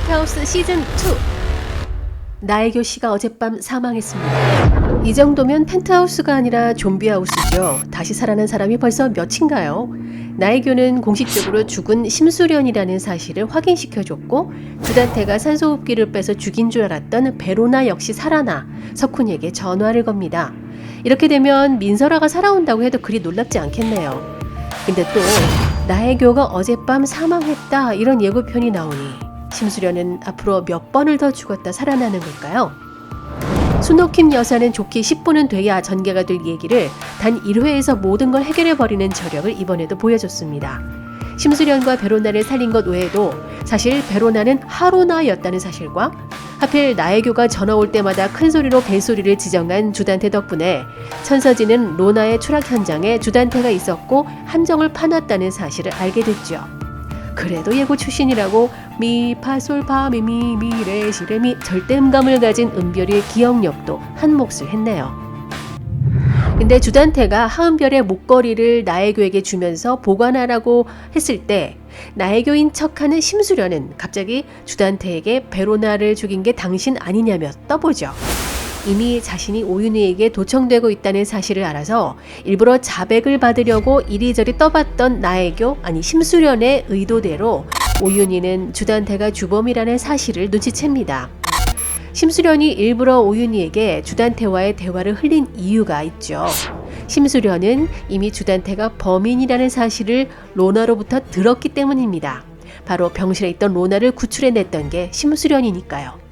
펜트하우스 시즌2. 나혜교 씨가 어젯밤 사망했습니다. 이 정도면 펜트하우스가 아니라 좀비하우스죠. 다시 살아난 사람이 벌써 몇인가요? 나혜교는 공식적으로 죽은 심수련이라는 사실을 확인시켜줬고, 주단태가 산소호흡기를 빼서 죽인 줄 알았던 베로나 역시 살아나 석훈이에게 전화를 겁니다. 이렇게 되면 민설아가 살아온다고 해도 그리 놀랍지 않겠네요. 근데 또 나혜교가 어젯밤 사망했다 이런 예고편이 나오니 심수련은 앞으로 몇 번을 더 죽었다 살아나는 걸까요? 수노킴 여사는 좋게 10분은 돼야 전개가 될 얘기를 단 1회에서 모든 걸 해결해버리는 저력을 이번에도 보여줬습니다. 심수련과 베로나를 살린 것 외에도 사실 베로나는 하루나였다는 사실과 하필 나혜교가 전화 올 때마다 큰 소리로 벨소리를 지정한 주단태 덕분에 천서진은 로나의 추락 현장에 주단태가 있었고 함정을 파놨다는 사실을 알게 됐죠. 그래도 예고 출신이라고 미파솔파미미미레시레미 절대음감을 가진 은별이의 기억력도 한 몫을 했네요. 근데 주단태가 하은별의 목걸이를 나혜교에게 주면서 보관하라고 했을 때 나혜교인 척하는 심수련은 갑자기 주단태에게 베로나를 죽인 게 당신 아니냐며 떠보죠. 이미 자신이 오윤희에게 도청되고 있다는 사실을 알아서 일부러 자백을 받으려고 이리저리 떠봤던 나혜교, 아니 심수련의 의도대로 오윤희는 주단태가 주범이라는 사실을 눈치챕니다. 심수련이 일부러 오윤희에게 주단태와의 대화를 흘린 이유가 있죠. 심수련은 이미 주단태가 범인이라는 사실을 로나로부터 들었기 때문입니다. 바로 병실에 있던 로나를 구출해냈던 게 심수련이니까요.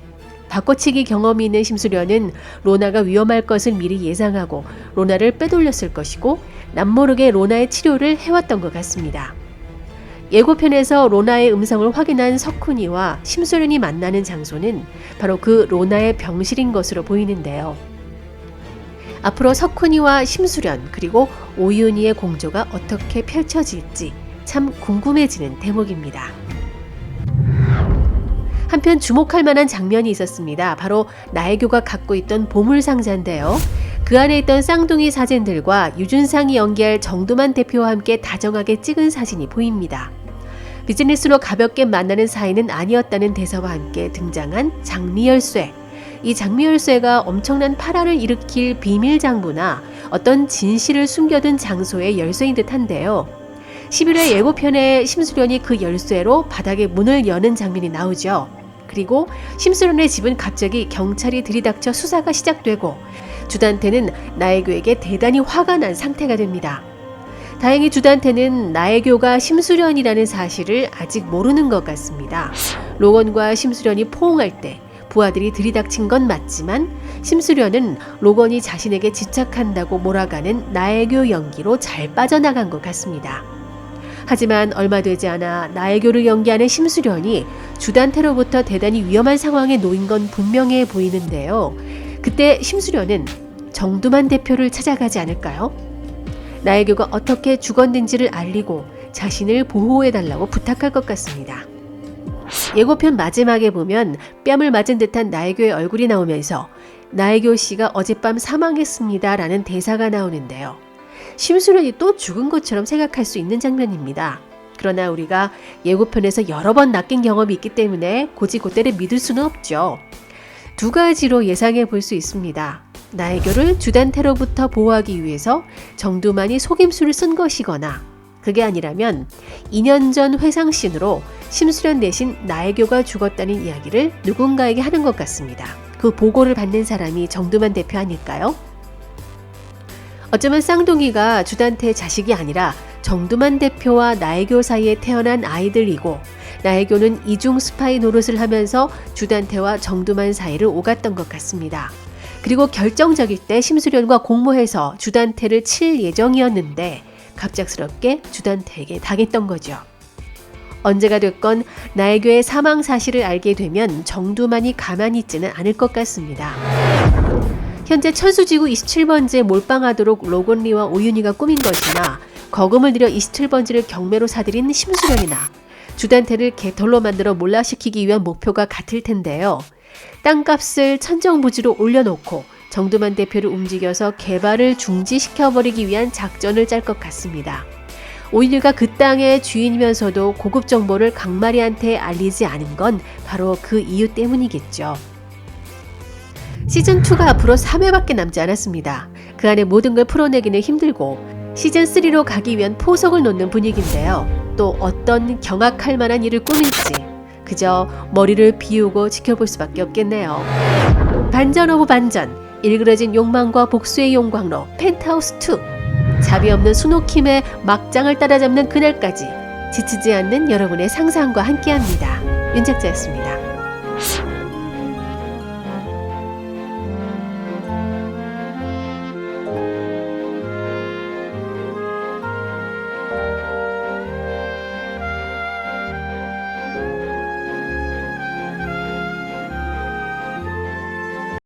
바꿔치기 경험이 있는 심수련은 로나가 위험할 것을 미리 예상하고 로나를 빼돌렸을 것이고 남모르게 로나의 치료를 해왔던 것 같습니다. 예고편에서 로나의 음성을 확인한 석훈이와 심수련이 만나는 장소는 바로 그 로나의 병실인 것으로 보이는데요. 앞으로 석훈이와 심수련 그리고 오윤희의 공조가 어떻게 펼쳐질지 참 궁금해지는 대목입니다. 한편 주목할 만한 장면이 있었습니다. 바로 나혜교가 갖고 있던 보물상자인데요. 그 안에 있던 쌍둥이 사진들과 유준상이 연기할 정두만 대표와 함께 다정하게 찍은 사진이 보입니다. 비즈니스로 가볍게 만나는 사이는 아니었다는 대사와 함께 등장한 장미열쇠. 이 장미열쇠가 엄청난 파란을 일으킬 비밀장부나 어떤 진실을 숨겨둔 장소의 열쇠인 듯한데요. 11회 예고편에 심수련이 그 열쇠로 바닥에 문을 여는 장면이 나오죠. 그리고 심수련의 집은 갑자기 경찰이 들이닥쳐 수사가 시작되고 주단태는 나혜교에게 대단히 화가 난 상태가 됩니다. 다행히 주단태는 나혜교가 심수련이라는 사실을 아직 모르는 것 같습니다. 로건과 심수련이 포옹할 때 부하들이 들이닥친 건 맞지만 심수련은 로건이 자신에게 집착한다고 몰아가는 나혜교 연기로 잘 빠져나간 것 같습니다. 하지만 얼마 되지 않아 나혜교를 연기하는 심수련이 주단태로부터 대단히 위험한 상황에 놓인 건 분명해 보이는데요. 그때 심수련은 정두만 대표를 찾아가지 않을까요? 나혜교가 어떻게 죽었는지를 알리고 자신을 보호해달라고 부탁할 것 같습니다. 예고편 마지막에 보면 뺨을 맞은 듯한 나혜교의 얼굴이 나오면서 나혜교 씨가 어젯밤 사망했습니다 라는 대사가 나오는데요. 심수련이 또 죽은 것처럼 생각할 수 있는 장면입니다. 그러나 우리가 예고편에서 여러 번 낚인 경험이 있기 때문에 곧이곧대로 믿을 수는 없죠. 두 가지로 예상해 볼 수 있습니다. 나혜교를 주단태로부터 보호하기 위해서 정두만이 속임수를 쓴 것이거나 그게 아니라면 2년 전 회상씬으로 심수련 대신 나혜교가 죽었다는 이야기를 누군가에게 하는 것 같습니다. 그 보고를 받는 사람이 정두만 대표 아닐까요? 어쩌면 쌍둥이가 주단태의 자식이 아니라 정두만 대표와 나혜교 사이에 태어난 아이들이고 나혜교는 이중 스파이 노릇을 하면서 주단태와 정두만 사이를 오갔던 것 같습니다. 그리고 결정적일 때 심수련과 공모해서 주단태를 칠 예정이었는데 갑작스럽게 주단태에게 당했던 거죠. 언제가 됐건 나혜교의 사망 사실을 알게 되면 정두만이 가만히 있지는 않을 것 같습니다. 현재 천수지구 27번지에 몰빵하도록 로건리와 오윤희가 꾸민 것이나 거금을 들여 27번지를 경매로 사들인 심수련이나 주단태를 개털로 만들어 몰락시키기 위한 목표가 같을 텐데요. 땅값을 천정부지로 올려놓고 정두만 대표를 움직여서 개발을 중지시켜버리기 위한 작전을 짤 것 같습니다. 오일리가 그 땅의 주인이면서도 고급 정보를 강마리한테 알리지 않은 건 바로 그 이유 때문이겠죠. 시즌2가 앞으로 3회밖에 남지 않았습니다. 그 안에 모든 걸 풀어내기는 힘들고 시즌3로 가기 위한 포석을 놓는 분위기인데요. 또 어떤 경악할 만한 일을 꾸밀지 그저 머리를 비우고 지켜볼 수밖에 없겠네요. 반전 오브 반전, 일그러진 욕망과 복수의 용광로 펜트하우스2. 자비 없는 순호킴의 막장을 따라잡는 그날까지 지치지 않는 여러분의 상상과 함께합니다. 윤 작자였습니다.